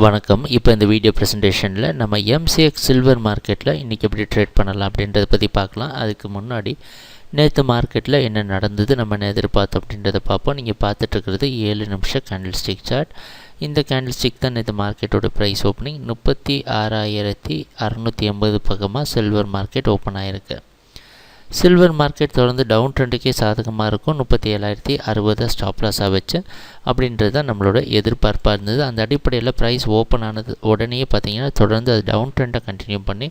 வணக்கம். இப்போ இந்த வீடியோ ப்ரெசன்டேஷனில் நம்ம MCX சில்வர் மார்க்கெட்டில் இன்றைக்கி எப்படி ட்ரேட் பண்ணலாம் அப்படின்றத பற்றி பார்க்கலாம். அதுக்கு முன்னாடி நேற்று மார்க்கெட்டில் என்ன நடந்தது, நம்ம என்ன எதிர்பார்த்தோம் அப்படின்றத பார்ப்போம். நீங்கள் பார்த்துட்ருக்கிறது 7 நிமிஷம் கேண்டில் ஸ்டிக் சார்ட். இந்த கேண்டில் ஸ்டிக் தான் நேற்று மார்க்கெட்டோட ப்ரைஸ் ஓப்பனிங் 36,680 பக்கமாக சில்வர் மார்க்கெட் ஓப்பன் ஆகிருக்கு. சில்வர் மார்க்கெட் தொடர்ந்து டவுன் ட்ரெண்டுக்கே சாதகமாக இருக்கும். 37,060 ஸ்டாப் லாஸாக வச்சு அப்படின்றது தான் நம்மளோட எதிர்பார்ப்பாக இருந்தது. அந்த அடிப்படையில் ப்ரைஸ் ஓப்பன் ஆனது உடனே பார்த்திங்கன்னா தொடர்ந்து அது டவுன் ட்ரெண்டை கண்டினியூ பண்ணி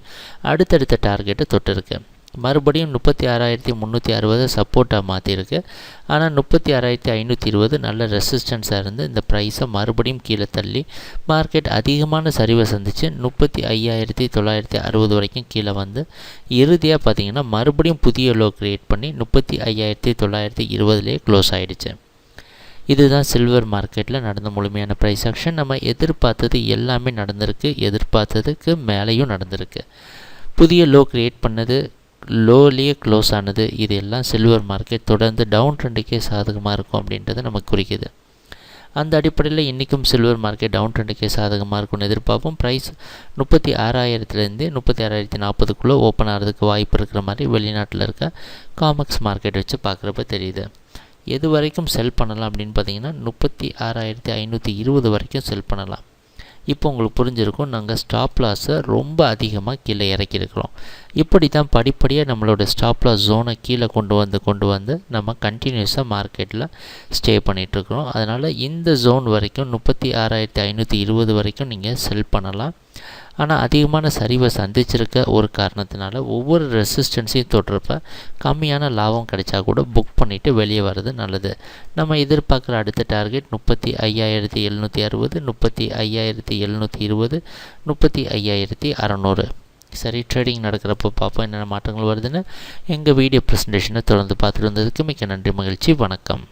அடுத்தடுத்த டார்கெட்டை தொட்டிருக்கு. மறுபடியும் 36,360 சப்போர்ட்டாக மாற்றிருக்கு. ஆனால் 36,520 நல்ல ரெசிஸ்டன்ஸாக இருந்து இந்த ப்ரைஸை மறுபடியும் கீழே தள்ளி மார்க்கெட் அதிகமான சரிவை சந்தித்து 35,960 வரைக்கும் கீழே வந்து இறுதியாக பார்த்திங்கன்னா மறுபடியும் புதிய லோ க்ரியேட் பண்ணி 35,920லேயே க்ளோஸ் ஆகிடுச்சு. இதுதான் சில்வர் மார்க்கெட்டில் நடந்த முழுமையான ப்ரைஸ் ஆக்ஷன். நம்ம எதிர்பார்த்தது எல்லாமே நடந்திருக்கு, எதிர்பார்த்ததுக்கு மேலேயும் நடந்திருக்கு. புதிய லோ க்ரியேட் பண்ணது, லோலேயே க்ளோஸ் ஆனது, இது எல்லாம் சில்வர் மார்க்கெட் தொடர்ந்து டவுன் ட்ரெண்டுக்கே சாதகமாக இருக்கும் அப்படின்றத நமக்கு குறிக்குது. அந்த அடிப்படையில் இன்றைக்கும் சில்வர் மார்க்கெட் டவுன் ட்ரெண்டுக்கே சாதகமாக இருக்கும்னு எதிர்பார்ப்போம். ப்ரைஸ் 36,000லேருந்து 36,040க்குள்ளே ஓப்பன் ஆகிறதுக்கு வாய்ப்பு இருக்கிற மாதிரி வெளிநாட்டில் இருக்க காமெக்ஸ் மார்க்கெட் வச்சு பார்க்குறப்ப தெரியுது. எது வரைக்கும் செல் பண்ணலாம் அப்படின்னு பார்த்தீங்கன்னா 36,520 வரைக்கும் செல் பண்ணலாம். இப்போ உங்களுக்கு புரிஞ்சிருக்கும், நாங்கள் ஸ்டாப் லாஸை ரொம்ப அதிகமாக கீழே இறக்கியிருக்கிறோம். இப்படி தான் படிப்படியாக நம்மளோட ஸ்டாப் லாஸ் ஜோனை கீழே கொண்டு வந்து நம்ம கண்டினியூஸாக மார்க்கெட்டில் ஸ்டே பண்ணிகிட்ருக்குறோம். அதனால் இந்த ஜோன் வரைக்கும் 36,520 வரைக்கும் நீங்கள் செல் பண்ணலாம். ஆனால் அதிகமான சரிவை சந்திச்சிருக்க ஒரு காரணத்தினால ஒவ்வொரு ரெசிஸ்டன்ஸையும் தொடுறப்ப கம்மியான லாபம் கிடைச்சா கூட புக் பண்ணிவிட்டு வெளியே வர்றது நல்லது. நம்ம எதிர்பார்க்குற அடுத்த டார்கெட் 35,760, 35,720, 35,600. சரி, ட்ரேடிங் நடக்கிறப்போ பார்ப்போம் என்னென்ன மாற்றங்கள் வருதுன்னு. எங்கள் வீடியோ ப்ரெசன்டேஷனை தொடர்ந்து பார்த்துட்டு வந்ததுக்கு மிக்க நன்றி, மகிழ்ச்சி, வணக்கம்.